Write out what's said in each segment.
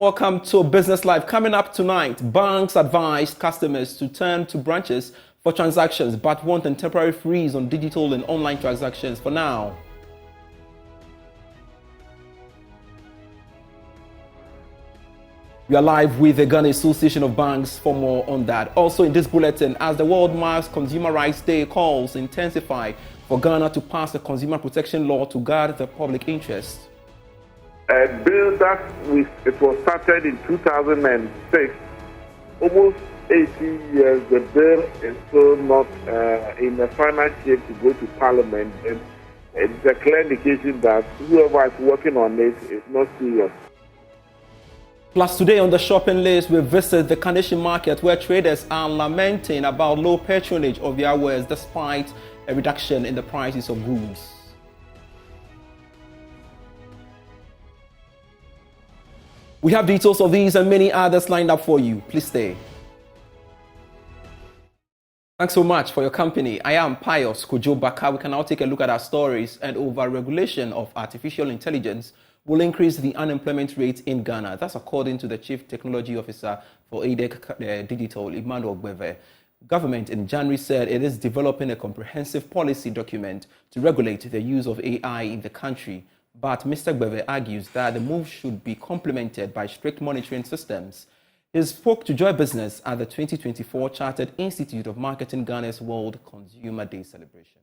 Welcome to Business Live. Coming up tonight, banks advised customers to turn to branches for transactions but want a temporary freeze on digital and online transactions for now. We are live with the Ghana Association of Banks for more on that. Also in this bulletin, as the world marks Consumer Rights Day, calls intensify for Ghana to pass a consumer protection law to guard the public interest. A bill that it was started in 2006, almost 18 years, the bill is still not in the final shape to go to Parliament, and it's a clear indication that whoever is working on it is not serious. Plus today on the shopping list, we visit the Carnation Market where traders are lamenting about low patronage of their wares despite a reduction in the prices of goods. We have details of these and many others lined up for you. Please stay. Thanks so much for your company. I am Pius Kojo Baka. We can now take a look at our stories. And over-regulation of artificial intelligence will increase the unemployment rate in Ghana. That's according to the Chief Technology Officer for ADEC Digital, Emmanuel Gbeve. Government in January said it is developing a comprehensive policy document to regulate the use of AI in the country. But Mr. Gbeve argues that the move should be complemented by strict monitoring systems. He spoke to Joy Business at the 2024 Chartered Institute of Marketing Ghana's World Consumer Day celebration.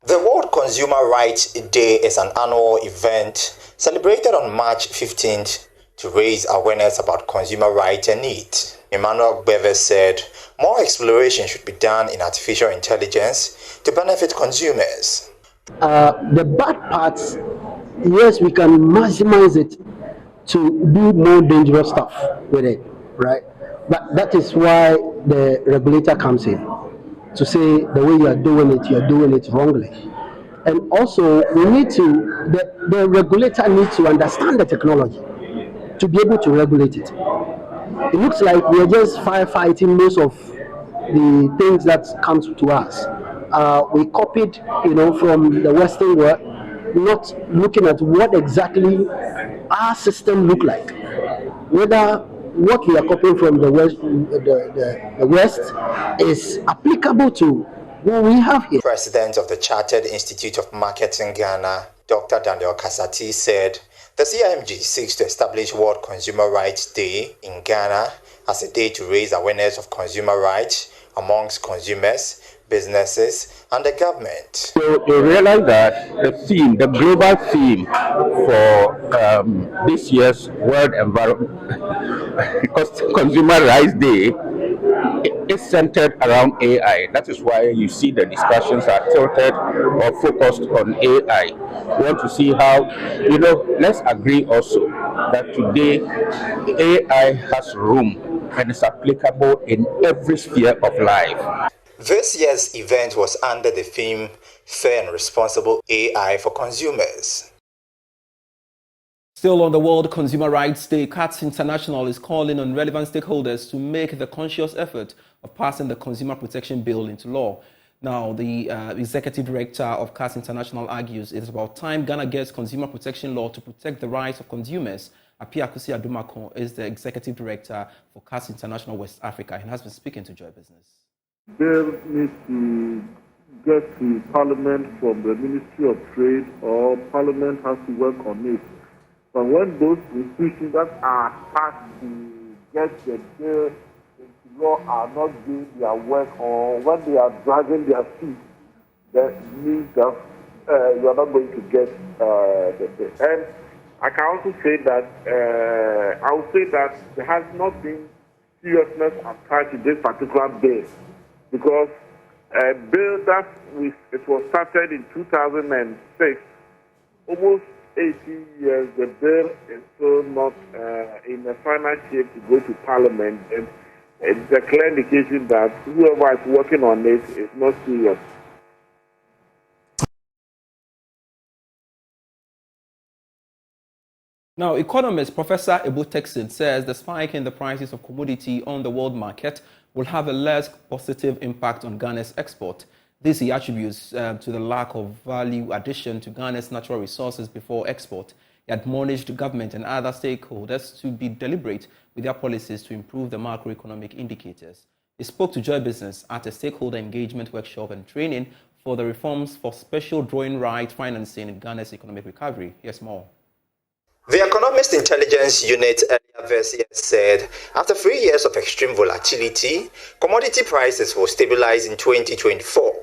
The World Consumer Rights Day is an annual event celebrated on March 15th to raise awareness about consumer rights and needs. Emmanuel Gbeve said more exploration should be done in artificial intelligence to benefit consumers. The bad parts, yes, we can maximize it to do more dangerous stuff with it, right? But that is why the regulator comes in to say the way you're doing it wrongly. And also, we need to, the regulator needs to understand the technology to be able to regulate it. It looks like we are just firefighting most of the things that comes to us. We copied, from the Western world, not looking at what exactly our system look like. Whether what we are copying from the West is applicable to what we have here. President of the Chartered Institute of Marketing Ghana, Dr. Daniel Kasati, said the CIMG seeks to establish World Consumer Rights Day in Ghana as a day to raise awareness of consumer rights amongst consumers, businesses, and the government. So you realize that the global theme for this year's World Consumer Rights Day is centered around AI. That is why you see the discussions are tilted or focused on AI. We want to see how, let's agree also that today AI has room and is applicable in every sphere of life. This year's event was under the theme Fair and Responsible AI for Consumers. Still on the World Consumer Rights Day, CATS International is calling on relevant stakeholders to make the conscious effort of passing the Consumer Protection Bill into law. Now, the Executive Director of CATS International argues it is about time Ghana gets consumer protection law to protect the rights of consumers. Apia Kusi Adumako is the Executive Director for CATS International West Africa and has been speaking to Joy Business. Bill needs to get to Parliament from the Ministry of Trade, or Parliament has to work on it. But when those institutions that are tasked to get the bill into law are not doing their work, or when they are dragging their feet, that means that you are not going to get the bill. And I can also say that I would say that there has not been seriousness attached to this particular bill, because a bill that it was started in 2006, almost 18 years, the bill is still not in the final shape to go to Parliament, and it's a clear indication that whoever is working on it is not serious. Now, economist Professor Ebo Texid says the spike in the prices of commodity on the world market will have a less positive impact on Ghana's export. This he attributes to the lack of value addition to Ghana's natural resources before export. He admonished government and other stakeholders to be deliberate with their policies to improve the macroeconomic indicators. He spoke to Joy Business at a stakeholder engagement workshop and training for the reforms for special drawing right financing in Ghana's economic recovery. Here's more. The Economist Intelligence Unit earlier this year said after 3 years of extreme volatility, commodity prices will stabilize in 2024.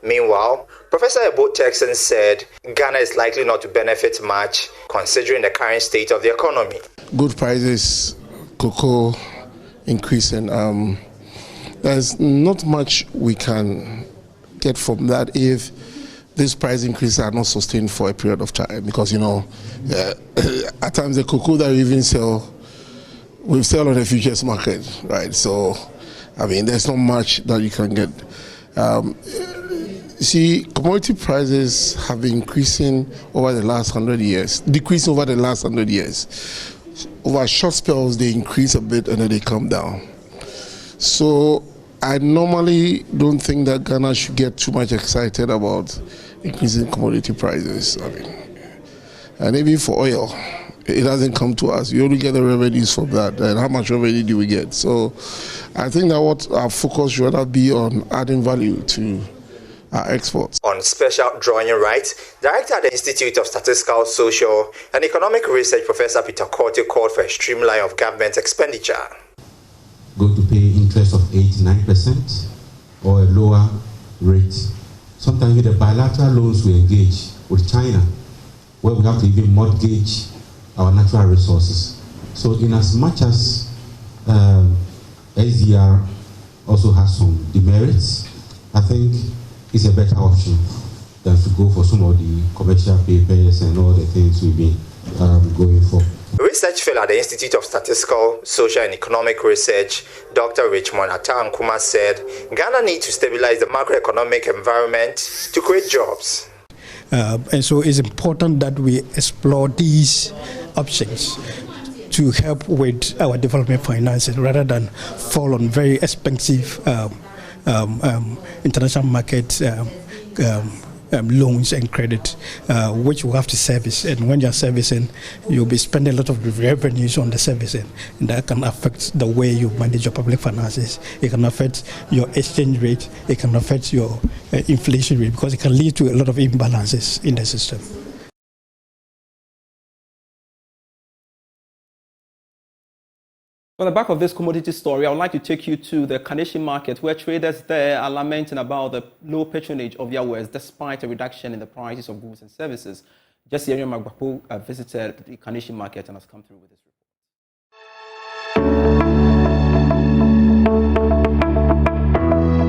Meanwhile, Professor Ebo Texan said Ghana is likely not to benefit much considering the current state of the economy. Good prices, cocoa increasing. There's not much we can get from that if these price increases are not sustained for a period of time, because at times the cocoa that we even sell, we sell on the futures market, right? So, I mean, there's not much that you can get. See, commodity prices have been increasing over the last 100 years, decreasing over the last 100 years. Over short spells, they increase a bit and then they come down. So I normally don't think that Ghana should get too much excited about increasing commodity prices. I mean, and even for oil, it doesn't come to us. We only get the revenues from that. And how much revenue do we get? So I think that what our focus should rather be on adding value to our exports. On special drawing rights, Director at the Institute of Statistical, Social and Economic Research, Professor Peter Korte, called for a streamline of government expenditure. Going to pay interest of 8-9% or a lower rate. Sometimes with the bilateral loans we engage with China, where we have to even mortgage our natural resources. So in as much as SDR also has some demerits, I think it's a better option than to go for some of the commercial papers and all the things we've been going for. Research fellow at the Institute of Statistical, Social and Economic Research, Dr. Richmond Atankuma, said Ghana needs to stabilize the macroeconomic environment to create jobs. And so it's important that we explore these options to help with our development financing rather than fall on very expensive international market loans and credit, which we have to service. And when you're servicing, you'll be spending a lot of revenues on the servicing, and that can affect the way you manage your public finances. It can affect your exchange rate. It can affect your inflation rate, because it can lead to a lot of imbalances in the system. On the back of this commodity story, I would like to take you to the Kaneshie market, where traders there are lamenting about the low patronage of their wares despite a reduction in the prices of goods and services. Jesse Magbapo visited the Kaneshie market and has come through with this report.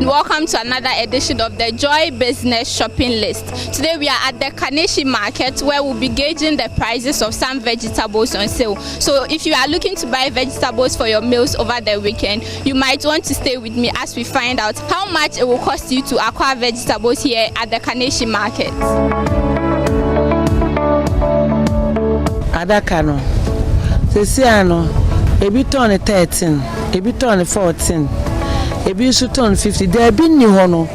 Welcome to another edition of the Joy Business Shopping List. Today we are at the Kaneshie market, where we'll be gauging the prices of some vegetables on sale. So if you are looking to buy vegetables for your meals over the weekend, you might want to stay with me as we find out how much it will cost you to acquire vegetables here at the Kaneshie market. Adakano, Sesiano, ebi ton 13, ebi ton 14. Ebi su ton 50. There be ni hono.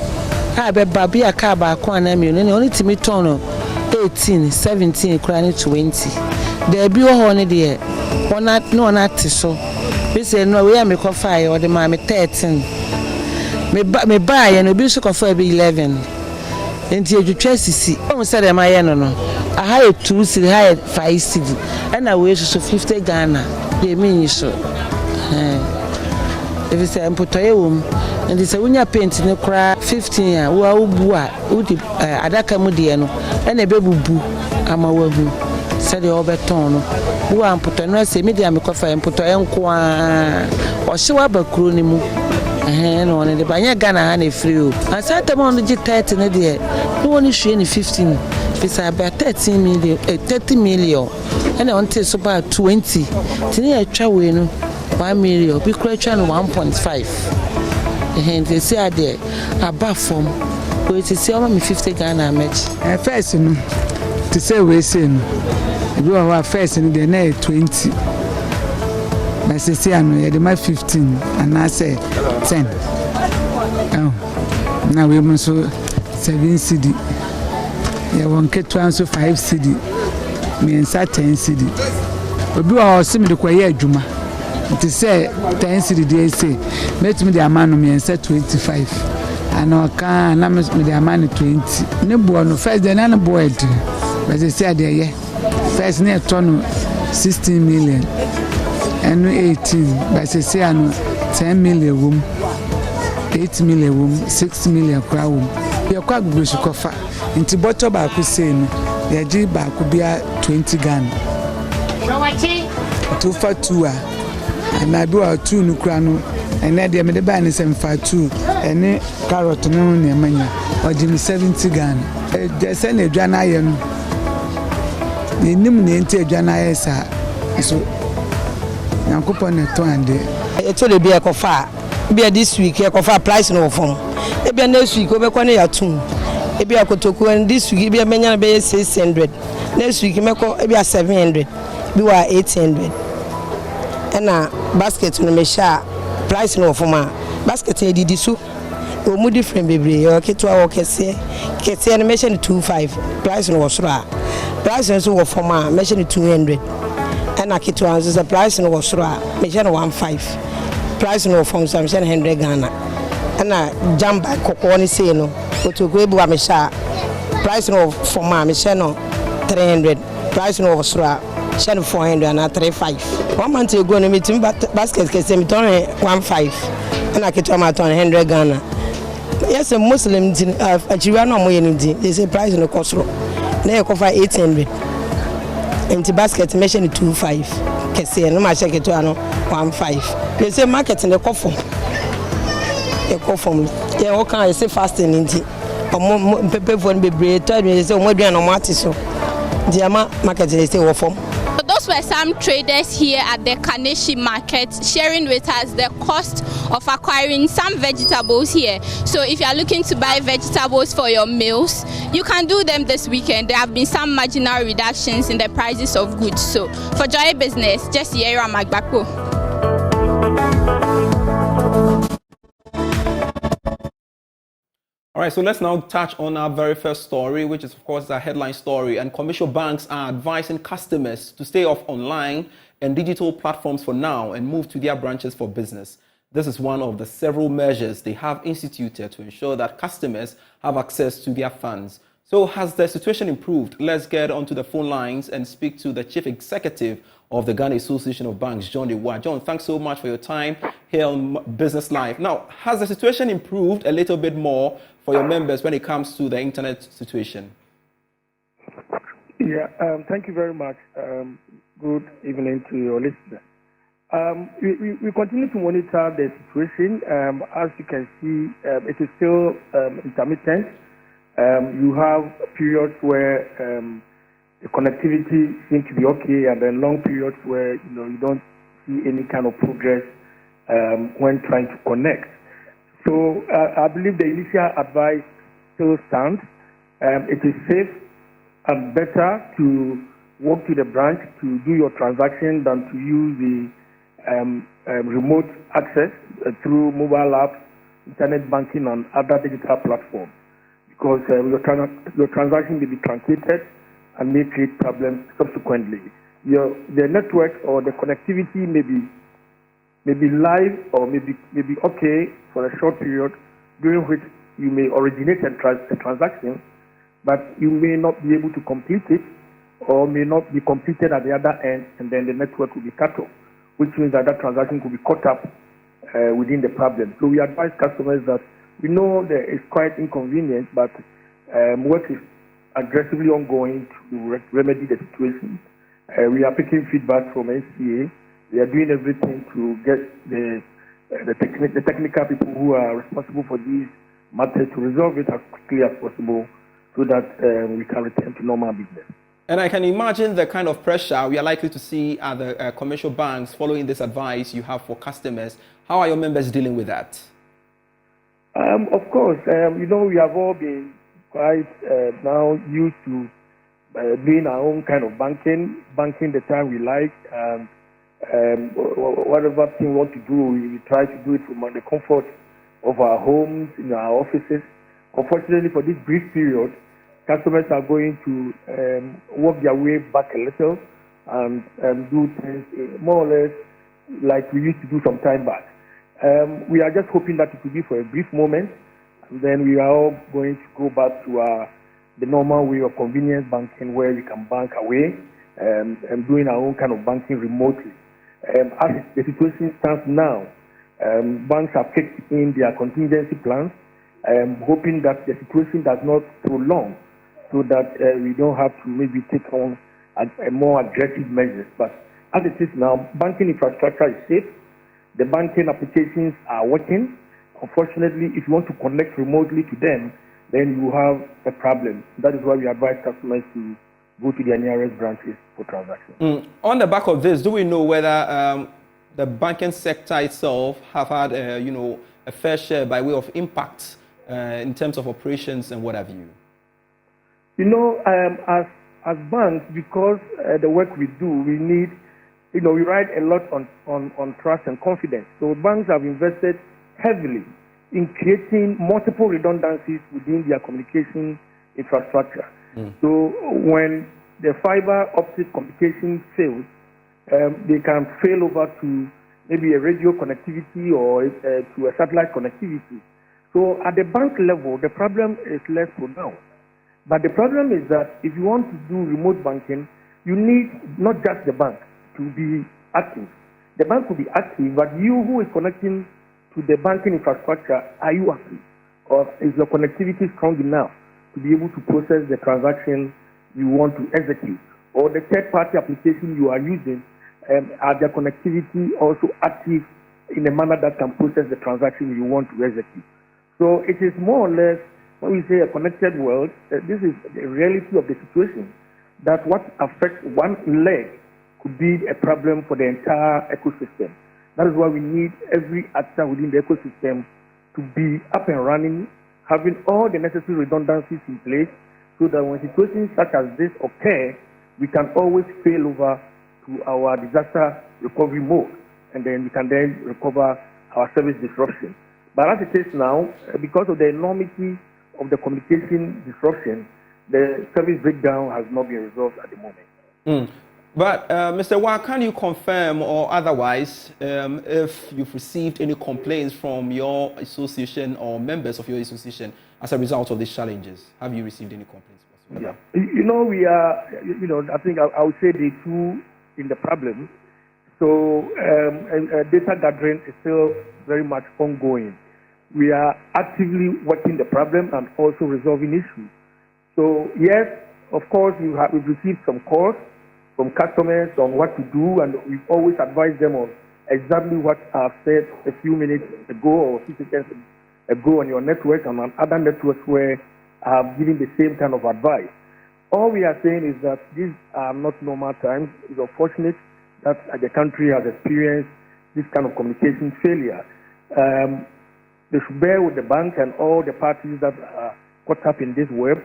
Ha be babi aka ba kwa na mi no only timi ton 18, 17, kura 20. There be ho ne de ona no na tiso. Be say no we am ko fa o de ma me 13. Me ba ye no bi su ko fa be 11. Enti edwetwa sisi. O se de ma ye no no. Aha e 2 cedi, ha e 5 cedi. And na we so 50 Ghana. Ye mi so. If it's a Mpotoyum, and it's a winya paint in the cra 15 year, who are Udi Adaka Mudiano, and a baby boo, Amawabu, said the Overton, who are Mpotono, say medium coffee and Potoyan Qua, or show up a cronimu, a hand on the Banya Ghana and a free. I sat them on the J30 in a day, no one is any 15, it's about 30 million, and I want to about 20. Today I travel. 1 million, we create 1.5. And they say there above from we say me 50 Ghana match. First, to say we say you are first in the night 20. But say I know the 15 and I say 10. Oh, now we must 7 CD. You want to transfer 5 CD. miɛnsa 10 cedi obi wɔ hɔ sɛ mede kɔyɛ adwuma nti sɛ 10 cedi deɛ ɛsɛ mɛtumi de ama no miɛnsa 25 ana ɔka na mede ama no 20 ne boɔ no first deɛ na ne boɔ ɛdi bɛsɛ sɛ adeɛ yɛ first ne ɛtɔ no 16 million ɛno 18 bɛsɛ sɛ ano 10 million wom 8 million wom 6 million kora wom yɛkɔ agogo so kɔfa nti bɔtɔ baako sei no yɛgye baako bia 20 Ghana to fa 2 a ana bi wa 2 no kura no ɛnɛ deɛ mede baa ne sɛ mfa 2 ɛne carrot no ne manya ɔgye me 70 Ghana deɛ sɛ na adwa no ayɛ no yɛnim ne nti adwa no ayɛ saa so nyankopɔn ne tɔ ande ɛtɔ de bi ɛkɔfa bi this week ɛkɔfa price no wɔ fam ebi next week obɛkɔ ne yatum ebi akotoku this week ebi menya be 600 next week meko ebi 700 bi wa 800 ɛna basket no me sha price no wɔ fam a basket e didi so o mu different bebre o ketwa wo kese no me sha 25 price no wɔ soro a price no so wɔ fam a me sha 200 ɛna ketwa so price no wɔ soro a me sha 15 price no from some 100 Ghana and jamba kokko ni say no otogo ebu wa me sha price no for ma me sha no 300 price no for sura sha no 400 and 35 1 month ago no meeting basket kese me turn 15 and I keto ma turn 100 Ghana yes a muslim din achiwa no mo ye din they say price no cost na e cover 800 and basket me sha 25 kese no ma sha keto ano 15 they say market in the coffee from yeah what can I say fasting inti pepe for be bread they say mo aduan no mati so the market they say wo from. So those were some traders here at the Kaneshie market sharing with us the cost of acquiring some vegetables here. So if you are looking to buy vegetables for your meals, you can do them this weekend. There have been some marginal reductions in the prices of goods. So for Joy Business, just Yera Magbako. All right, so let's now touch on our very first story, which is, of course, a headline story. And commercial banks are advising customers to stay off online and digital platforms for now and move to their branches for business. This is one of the several measures they have instituted to ensure that customers have access to their funds. So has the situation improved? Let's get onto the phone lines and speak to the Chief Executive of the Ghana Association of Banks, John Dewa. John, thanks so much for your time here on Business Live. Now, has the situation improved a little bit more for your members when it comes to the internet situation? Yeah, thank you very much. Good evening to your listeners. We continue to monitor the situation. As you can see, it is still intermittent. You have periods where the connectivity seems to be okay, and then long periods where you don't see any kind of progress when trying to connect. So I believe the initial advice still stands. It is safe and better to walk to the branch to do your transaction than to use the remote access through mobile apps, internet banking, and other digital platforms, because your transaction may be truncated and may create problems subsequently. The network or the connectivity may be live or may be okay for a short period, during which you may originate a transaction, but you may not be able to complete it, or may not be completed at the other end, and then the network will be cut off, which means that transaction could be caught up within the problem. So we advise customers that we know that it's quite inconvenient, but work is aggressively ongoing to remedy the situation. We are picking feedback from NCA. We are doing everything to get the technical people who are responsible for these matters to resolve it as quickly as possible, so that we can return to normal business. And I can imagine the kind of pressure we are likely to see at the commercial banks following this advice you have for customers. How are your members dealing with that? Of course, we have all been quite now used to doing our own kind of banking the time we like, and whatever thing we want to do, we try to do it from the comfort of our homes, in our offices. Unfortunately, for this brief period, customers are going to work their way back a little and do things more or less like we used to do some time back. We are just hoping that it will be for a brief moment, and then we are all going to go back to the normal way of convenience banking, where we can bank away and doing our own kind of banking remotely. As the situation stands now, banks have kicked in their contingency plans, hoping that the situation does not prolong, so that we don't have to maybe take on a more aggressive measures. But as it is now, banking infrastructure is safe. The banking applications are working. Unfortunately, if you want to connect remotely to them, then you have a problem. That is why we advise customers to go to their nearest branches for transactions. On the back of this, do we know whether the banking sector itself have had a fair share by way of impact in terms of operations and what have you? As banks, because the work we do, we need, we ride a lot on trust and confidence. So banks have invested heavily in creating multiple redundancies within their communication infrastructure. So when the fiber optic communication fails, they can fail over to maybe a radio connectivity or to a satellite connectivity. So at the bank level, the problem is less pronounced. But the problem is that if you want to do remote banking, you need not just the bank to be active. The bank will be active, but you who is connecting to the banking infrastructure, are you active? Or is your connectivity strong enough to be able to process the transaction you want to execute? Or the third-party application you are using, are their connectivity also active in a manner that can process the transaction you want to execute? So it is more or less, when we say a connected world, this is the reality of the situation, that what affects one leg could be a problem for the entire ecosystem. That is why we need every actor within the ecosystem to be up and running, having all the necessary redundancies in place, so that when situations such as this occur, we can always fail over to our disaster recovery mode, and then we can then recover our service disruption. But as it is now, because of the enormity of the communication disruption, the service breakdown has not been resolved at the moment. But Mr. Wah, can you confirm or otherwise if you've received any complaints from your association or members of your association as a result of these challenges? Have you received any complaints? Yeah. We are, I think I would say the two in the problem. So data gathering is still very much ongoing. We are actively working the problem and also resolving issues. So yes, of course, we've received some calls from customers on what to do, and we've always advised them on exactly what I've said a few minutes ago or 50 seconds ago on your network and on other networks where I've given the same kind of advice. All we are saying is that these are not normal times. It's unfortunate that the country has experienced this kind of communication failure. They should bear with the bank and all the parties that are caught up in this web.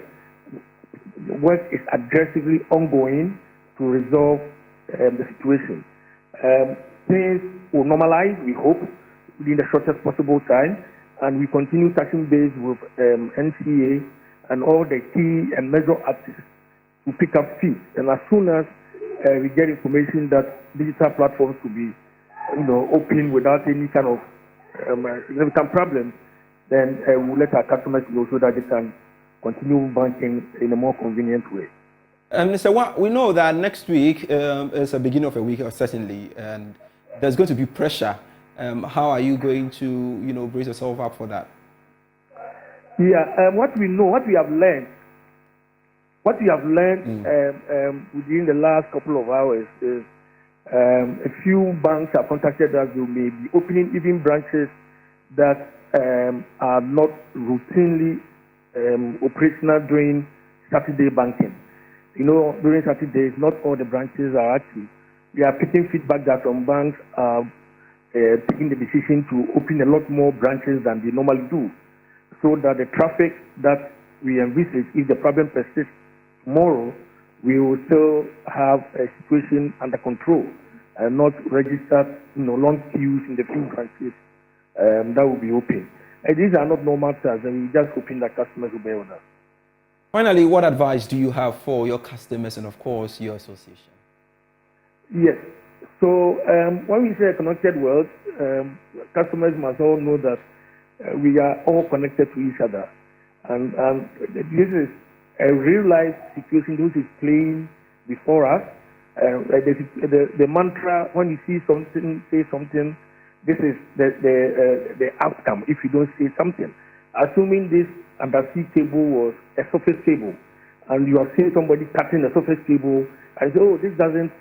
The work is aggressively ongoing to resolve the situation. Things will normalize, we hope, within the shortest possible time, and we continue touching base with NCA and all the key and major actors to pick up speed. And as soon as we get information that digital platforms will be, open without any kind of significant problems, then we'll let our customers know so that they can continue banking in a more convenient way. Mr. Wah, we know that next week is the beginning of a week, certainly, and there's going to be pressure. How are you going to, brace yourself up for that? Yeah, what we have learned within the last couple of hours is a few banks have contacted us who may be opening even branches that are not routinely operational during Saturday banking. During Saturdays, not all the branches are active. We are picking feedback that some banks are taking the decision to open a lot more branches than they normally do, so that the traffic that we envisage, if the problem persists tomorrow, we will still have a situation under control and not register long queues in the few branches that will be open. And these are not normal times, and we're just hoping that customers will bear with us. Finally, what advice do you have for your customers and, of course, your association? Yes. So when we say a connected world, customers must all know that we are all connected to each other. And this is a real-life situation which is playing before us. The mantra, when you see something, say something, this is the outcome if you don't say something. Assuming this undersea cable was a surface cable, and you are seeing somebody cutting a surface cable, and say, oh, this doesn't,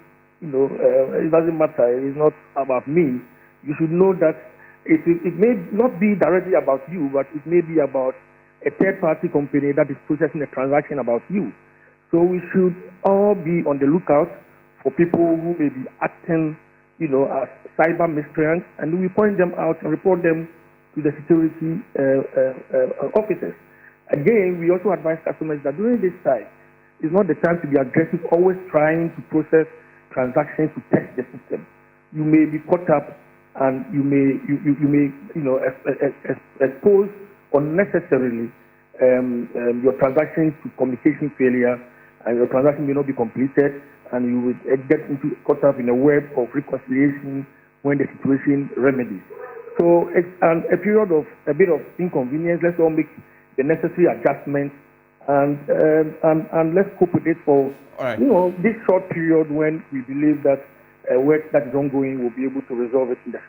it doesn't matter, it is not about me. You should know that it may not be directly about you, but it may be about a third-party company that is processing a transaction about you. So we should all be on the lookout for people who may be acting, as cyber miscreants, and we point them out and report them to the security officers. Again, we also advise customers that during this time, it's not the time to be aggressive, always trying to process transactions to test the system. You may be caught up, and you may expose unnecessarily your transaction to communication failure, and your transaction may not be completed, and you will get caught up in a web of reconciliation when the situation remedies. So it's a period of a bit of inconvenience. Let's all make the necessary adjustments, and let's cope with it for this short period when we believe that work that is ongoing will be able to resolve it in the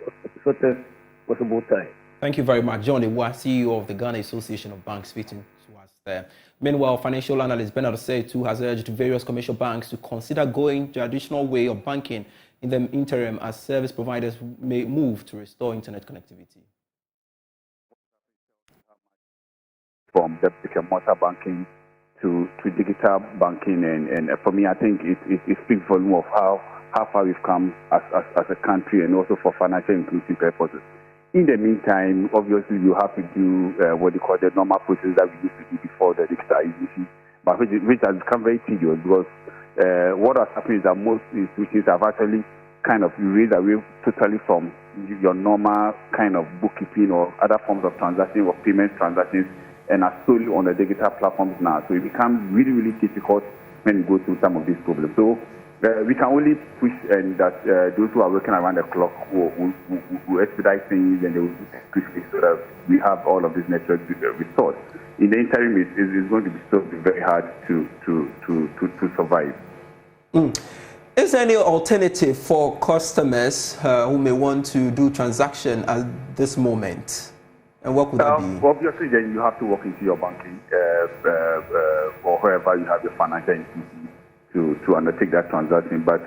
shortest possible time. Thank you very much, John Ewa, CEO of the Ghana Association of Banks, speaking to us there. Meanwhile, financial analyst Bernard Osei has urged various commercial banks to consider going the traditional way of banking in the interim as service providers may move to restore internet connectivity. From the brick-and-mortar banking to digital banking, and for me, I think it speaks volume of how far we've come as a country, and also for financial inclusive purposes. In the meantime, obviously, you have to do what they call the normal process that we used to do before the digitalization, but which has become very tedious because what has happened is that most institutions have actually kind of erased away totally from your normal kind of bookkeeping or other forms of transactions or payment transactions, and are solely on the digital platforms now. So it becomes really, really difficult when you go through some of these problems. So we can only push, and that those who are working around the clock will expedite things, and they will do it quickly so that we have all of this network restored. In the interim, it's going to be still very hard to survive. Is there any alternative for customers who may want to do transaction at this moment? And what could that be? Obviously, then you have to walk into your banking or wherever you have your financial institution to undertake that transaction. But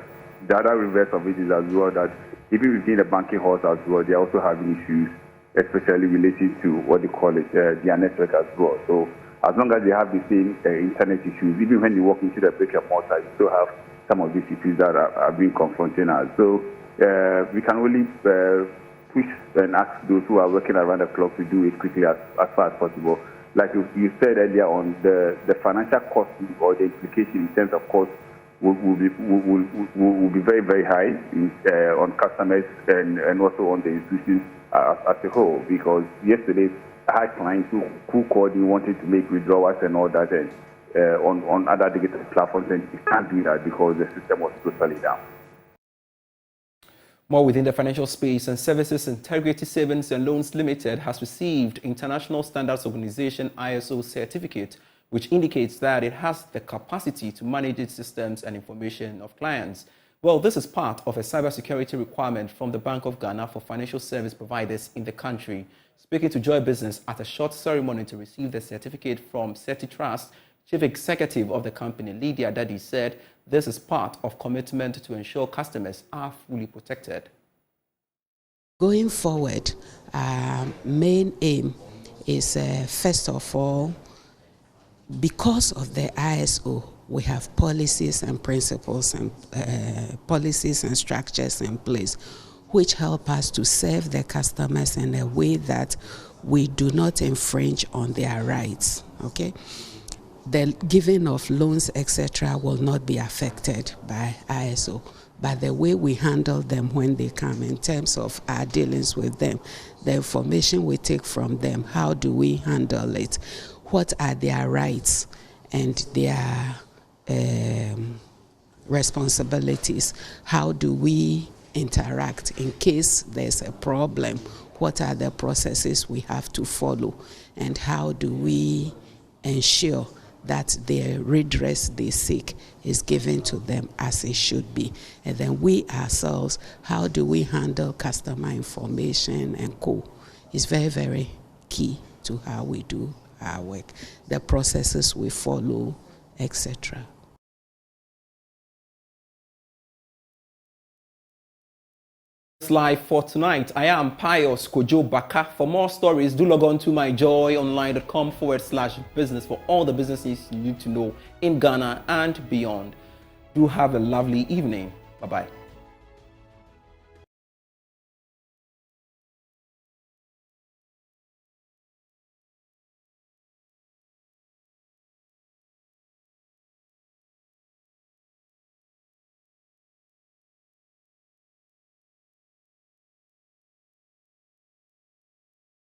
the other reverse of it is as well that even within the banking halls as well, they are also having issues, especially related to what they call it, their network as well. So as long as they have the same internet issues, even when you walk into the brick and mortar, you still have some of these issues that are being confronting us. So we can only push and ask those who are working around the clock to do it quickly as far as possible. Like you said earlier on, the financial cost or the implication in terms of cost will be very, very high on customers and also on the institutions as a whole. Because yesterday I had clients who called me wanting to make withdrawals and all that, and on other digital platforms, and you can't do that because the system was totally down. More within the financial space, and Services Integrity Savings and Loans Limited has received International Standards Organization ISO certificate, which indicates that it has the capacity to manage its systems and information of clients. Well, this is part of a cybersecurity requirement from the Bank of Ghana for financial service providers in the country. Speaking to Joy Business at a short ceremony to receive the certificate from CertiTrust, Chief Executive of the company, Lydia Daddy, said this is part of commitment to ensure customers are fully protected. Going forward, main aim is, first of all, because of the ISO, we have policies and principles and policies and structures in place which help us to serve the customers in a way that we do not infringe on their rights. Okay? The giving of loans, etc., will not be affected by ISO, but the way we handle them when they come in terms of our dealings with them, the information we take from them, how do we handle it, what are their rights, and their responsibilities. How do we interact in case there's a problem? What are the processes we have to follow? And how do we ensure that the redress they seek is given to them as it should be? And then we ourselves, how do we handle customer information and co? It's very, very key to how we do our work, the processes we follow, etc. Live for tonight. I am Pius Kojo Baka. For more stories, do log on to myjoyonline.com/business for all the business news you need to know in Ghana and beyond. Do have a lovely evening. Bye-bye.